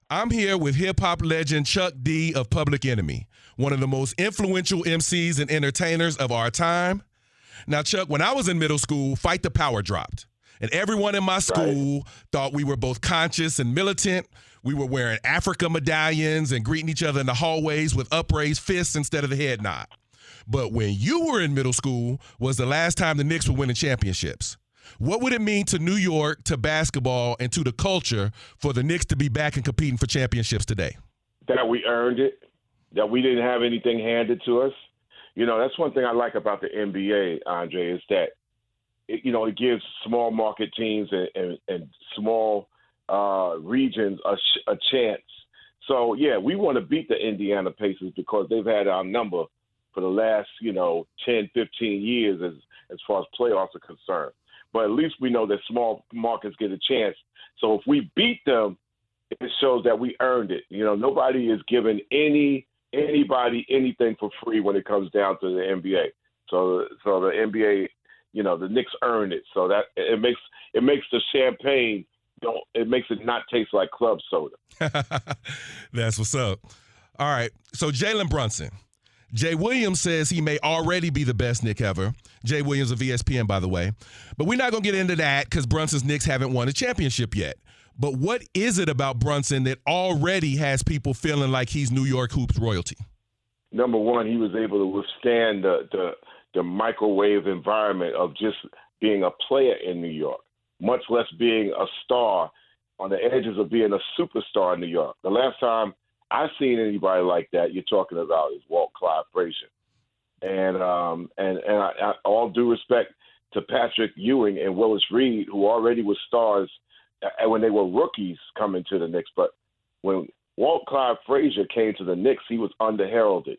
I'm here with hip-hop legend Chuck D of Public Enemy, one of the most influential MCs and entertainers of our time. Now, Chuck, when I was in middle school, Fight the Power dropped. And everyone in my school thought we were both conscious and militant. We were wearing Africa medallions and greeting each other in the hallways with upraised fists instead of the head nod. But when you were in middle school was the last time the Knicks were winning championships. What would it mean to New York, to basketball, and to the culture for the Knicks to be back and competing for championships today? That we earned it, that we didn't have anything handed to us. You know, that's one thing I like about the NBA, Andre, is that, it gives small market teams and small regions a chance. So, yeah, we want to beat the Indiana Pacers because they've had our number for the last, 10, 15 years as far as playoffs are concerned. But at least we know that small markets get a chance. So if we beat them, it shows that we earned it. Nobody is giving anybody anything for free when it comes down to the NBA. So the NBA, the Knicks earned it. So that it makes the champagne it makes it not taste like club soda. That's what's up. All right. So Jalen Brunson. Jay Williams says he may already be the best Knick ever. Jay Williams of ESPN, by the way. But we're not going to get into that because Brunson's Knicks haven't won a championship yet. But what is it about Brunson that already has people feeling like he's New York hoops royalty? Number one, he was able to withstand the microwave environment of just being a player in New York, much less being a star on the edges of being a superstar in New York. The last time I've seen anybody like that you're talking about is Walt Clyde Frazier. And I, all due respect to Patrick Ewing and Willis Reed, who already were stars when they were rookies coming to the Knicks. But when Walt Clyde Frazier came to the Knicks, he was underheralded.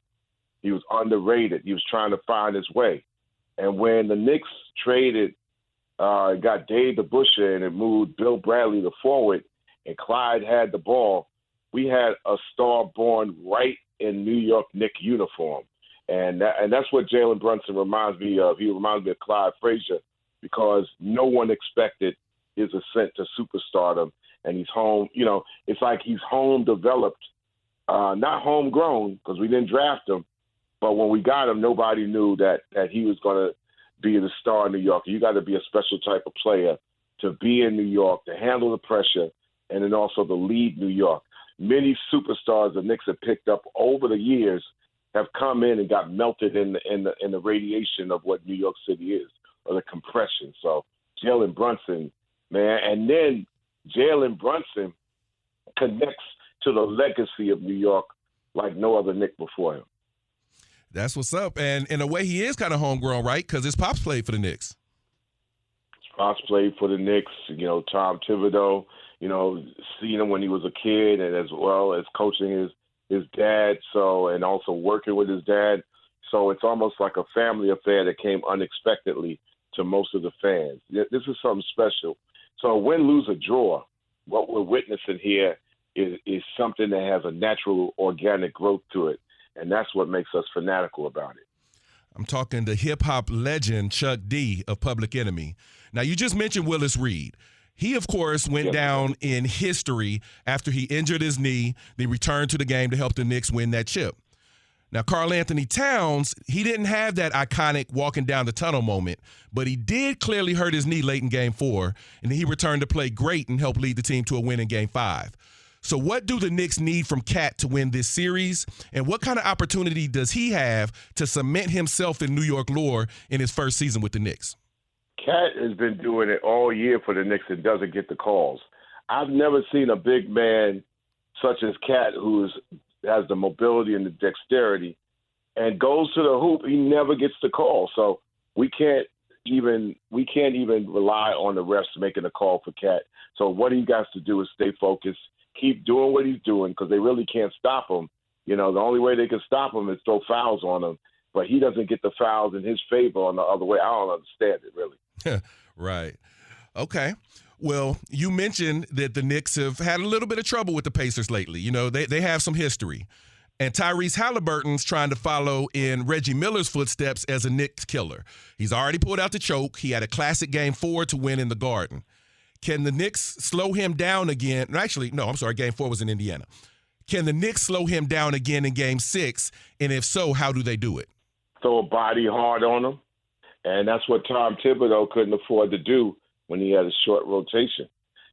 He was underrated. He was trying to find his way. And when the Knicks traded, got Dave DeBusschere and it moved Bill Bradley to forward, and Clyde had the ball, we had a star born right in New York Knicks uniform. And that's what Jalen Brunson reminds me of. He reminds me of Clyde Frazier because no one expected his ascent to superstardom. And he's home, it's like he's home developed, not homegrown because we didn't draft him. But when we got him, nobody knew that he was going to be the star in New York. You got to be a special type of player to be in New York, to handle the pressure, and then also to lead New York. Many superstars the Knicks have picked up over the years have come in and got melted in the radiation of what New York City is, or the compression. So Jalen Brunson, man, and then Jalen Brunson connects to the legacy of New York like no other Knick before him. That's what's up. And in a way, he is kind of homegrown, right? Because his pops played for the Knicks. His pops played for the Knicks, Tom Thibodeau, seeing him when he was a kid and as well as coaching his dad, and also working with his dad. So it's almost like a family affair that came unexpectedly to most of the fans. This is something special. So win, lose, or draw, what we're witnessing here is something that has a natural, organic growth to it. And that's what makes us fanatical about it. I'm talking to hip-hop legend Chuck D of Public Enemy. Now, you just mentioned Willis Reed. He, of course, went down in history after he injured his knee. They returned to the game to help the Knicks win that chip. Now, Karl-Anthony Towns, he didn't have that iconic walking down the tunnel moment, but he did clearly hurt his knee late in Game 4, and he returned to play great and helped lead the team to a win in Game 5. So what do the Knicks need from Cat to win this series, and what kind of opportunity does he have to cement himself in New York lore in his first season with the Knicks? Cat has been doing it all year for the Knicks and doesn't get the calls. I've never seen a big man such as Cat who has the mobility and the dexterity and goes to the hoop. He never gets the call. So we can't even rely on the refs making a call for Cat. So what he got to do is stay focused, keep doing what he's doing because they really can't stop him. The only way they can stop him is throw fouls on him. But he doesn't get the fouls in his favor on the other way. I don't understand it, really. Right. Okay. Well, you mentioned that the Knicks have had a little bit of trouble with the Pacers lately. They have some history. And Tyrese Halliburton's trying to follow in Reggie Miller's footsteps as a Knicks killer. He's already pulled out the choke. He had a classic Game 4 to win in the Garden. Can the Knicks slow him down again? Actually, no, I'm sorry. Game 4 was in Indiana. Can the Knicks slow him down again in Game 6? And if so, how do they do it? Throw a body hard on him. And that's what Tom Thibodeau couldn't afford to do when he had a short rotation.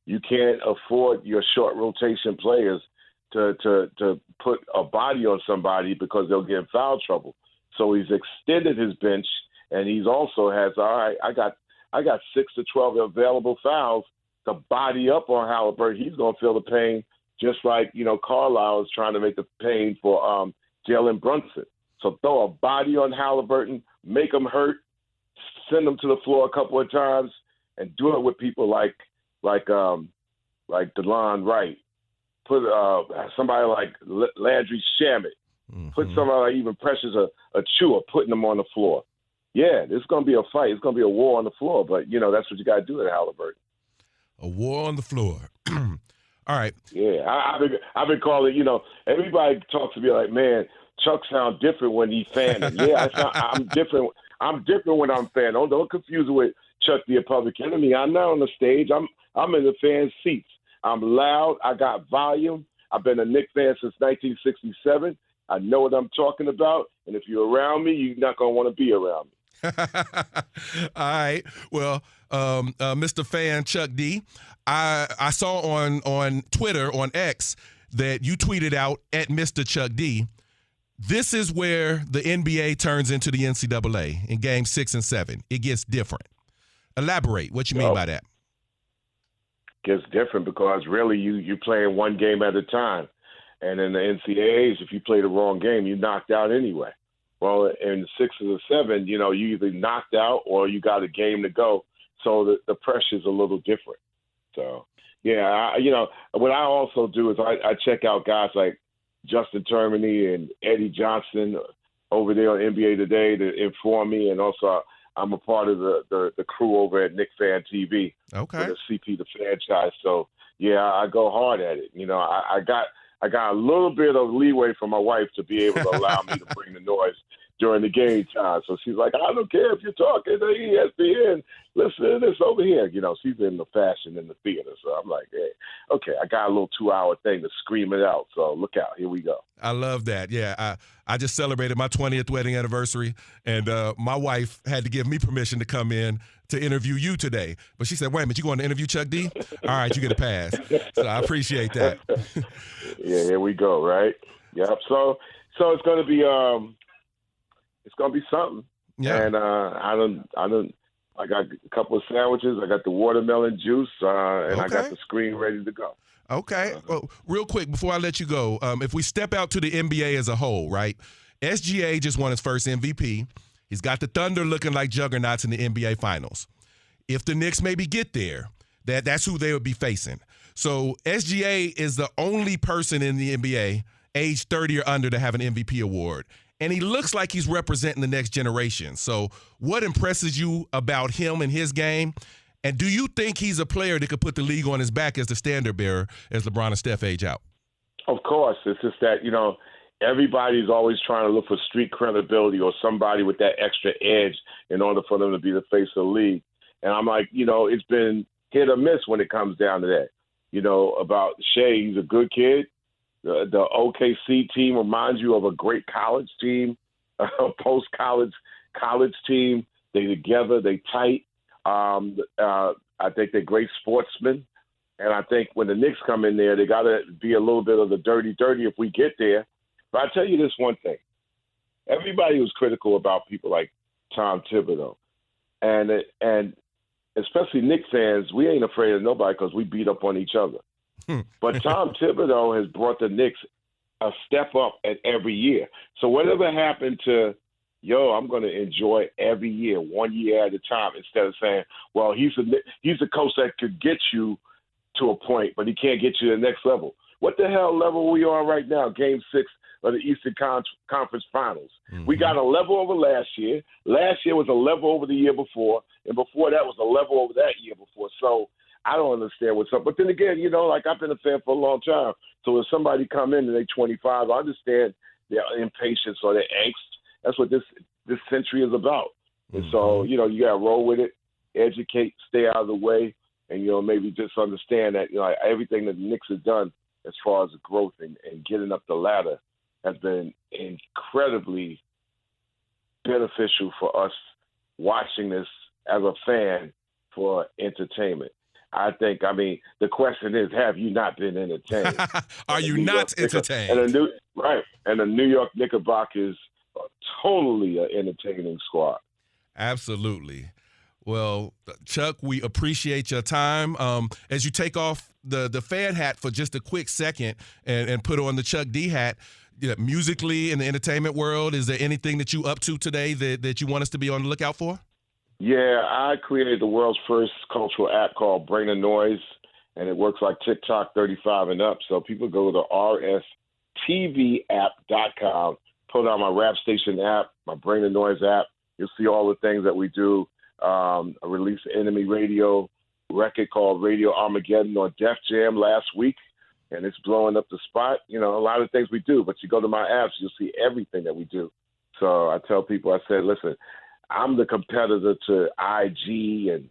You can't afford your short rotation players to put a body on somebody because they'll get in foul trouble. So he's extended his bench, and he's also has, all right, I got 6 to 12 available fouls to body up on Halliburton. He's going to feel the pain just like, Carlisle is trying to make the pain for Jalen Brunson. So throw a body on Halliburton, make him hurt, send him to the floor a couple of times, and do it with people like DeLon Wright. Put somebody like Landry Shamet. Mm-hmm. Put somebody like even Precious Achua, putting them on the floor. Yeah, it's going to be a fight. It's going to be a war on the floor. But, that's what you got to do at Halliburton. A war on the floor. All right. Yeah, I've been calling, everybody talks to me like, man, Chuck sounds different when he's fanning. Yeah, I'm different. I'm different when I'm fanning. Don't confuse it with Chuck the Public Enemy. I'm not on the stage. I'm in the fan seats. I'm loud. I got volume. I've been a Knicks fan since 1967. I know what I'm talking about. And if you're around me, you're not going to want to be around me. All right. Well, Mr. Fan Chuck D, I saw on Twitter, on X, that you tweeted out at Mr. Chuck D, this is where the NBA turns into the NCAA in Game 6 and 7. It gets different. Elaborate. What you mean by that? Gets different because really you playing one game at a time. And in the NCAAs, if you play the wrong game, you're knocked out anyway. Well, in the 6 or the 7, you either knocked out or you got a game to go. So the pressure's a little different. So, yeah, what I also do is I check out guys like Justin Termini and Eddie Johnson over there on NBA Today to inform me. And also I'm a part of the crew over at Knicks Fan TV. Okay. For the CP, the franchise. So, yeah, I go hard at it. I got a little bit of leeway from my wife to be able to allow me to bring the noise during the game time. So she's like, I don't care if you're talking to ESPN. Listen to this over here. She's in the fashion in the theater. So I'm like, hey, okay, I got a little 2-hour thing to scream it out. So look out. Here we go. I love that. Yeah, I just celebrated my 20th wedding anniversary, and my wife had to give me permission to come in to interview you today. But she said, wait a minute, you going to interview Chuck D? All right, you get a pass. So I appreciate that. Yeah, here we go, right? Yep. So it's going to be something. Yeah. And I got a couple of sandwiches. I got the watermelon juice, and I got the screen ready to go. Okay. Well, real quick, before I let you go, if we step out to the NBA as a whole, right? SGA just won his first MVP. He's got the Thunder looking like juggernauts in the NBA Finals. If the Knicks maybe get there, that's who they would be facing. So SGA is the only person in the NBA age 30 or under to have an MVP award. And he looks like he's representing the next generation. So what impresses you about him and his game? And do you think he's a player that could put the league on his back as the standard bearer as LeBron and Steph age out? Of course. It's just that, everybody's always trying to look for street credibility or somebody with that extra edge in order for them to be the face of the league. And I'm like, it's been hit or miss when it comes down to that. About Shai, he's a good kid. The OKC team reminds you of a great college team, a post-college team. They together, they tight. I think they're great sportsmen. And I think when the Knicks come in there, they got to be a little bit of the dirty if we get there. But I tell you this one thing. Everybody was critical about people like Tom Thibodeau. And especially Knicks fans, we ain't afraid of nobody because we beat up on each other. But Tom Thibodeau has brought the Knicks a step up at every year. So whatever happened to, I'm going to enjoy every year, 1 year at a time, instead of saying, well, he's a coach that could get you to a point, but he can't get you to the next level. What the hell level are we on right now? Game 6 of the Eastern Conference Finals. Mm-hmm. We got a level over last year. Last year was a level over the year before, and before that was a level over that year before. So I don't understand what's up. But then again, I've been a fan for a long time. So if somebody come in and they're 25, I understand their impatience or their angst. That's what this century is about. And so, you got to roll with it, educate, stay out of the way, and maybe just understand that everything that the Knicks have done as far as growth and getting up the ladder has been incredibly beneficial for us watching this as a fan for entertainment. The question is, have you not been entertained? Are you not entertained? And the New York Knickerbockers are totally an entertaining squad. Absolutely. Well, Chuck, we appreciate your time. As you take off the fan hat for just a quick second and put on the Chuck D hat, musically in the entertainment world, is there anything that you up to today that you want us to be on the lookout for? Yeah, I created the world's first cultural app called Bring the Noise, and it works like TikTok 35 and up. So people go to rstvapp.com, put on my rap station app, my Bring the Noise app. You'll see all the things that we do. I released an Enemy Radio record called Radio Armageddon on Def Jam last week, and it's blowing up the spot. A lot of things we do, but you go to my apps, you'll see everything that we do. So I tell people, I said, listen, I'm the competitor to IG and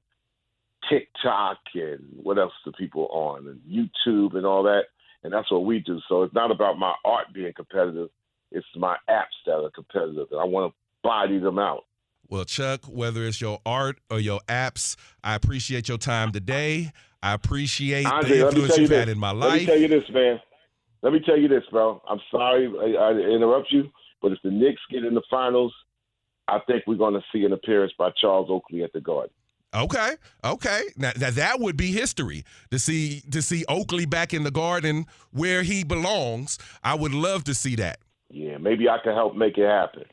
TikTok and what else do people on, and YouTube and all that, and that's what we do. So it's not about my art being competitive. It's my apps that are competitive, and I want to body them out. Well, Chuck, whether it's your art or your apps, I appreciate your time today. I appreciate Andre, the influence you've had in my life. Let me tell you this, man. Let me tell you this, bro. I'm sorry I interrupt you, but if the Knicks get in the finals, I think we're going to see an appearance by Charles Oakley at the Garden. Okay. Now that would be history to see Oakley back in the Garden where he belongs. I would love to see that. Yeah, maybe I can help make it happen.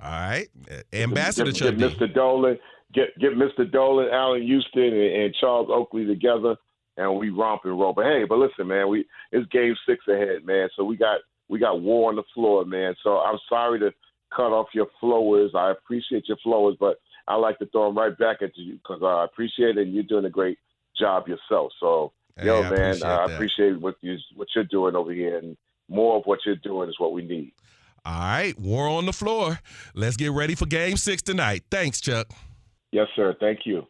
All right, Ambassador Chuck get Mr. Dolan, get Mr. Dolan, Allen Houston, and Charles Oakley together, and we romp and roll. But hey, listen, man, it's Game 6 ahead, man. So we got war on the floor, man. So I'm sorry to cut off your flowers. I appreciate your flowers, but I like to throw them right back at you because I appreciate it, and you're doing a great job yourself. So, hey, I appreciate what you're doing over here, and more of what you're doing is what we need. All right, war on the floor. Let's get ready for Game 6 tonight. Thanks, Chuck. Yes, sir. Thank you.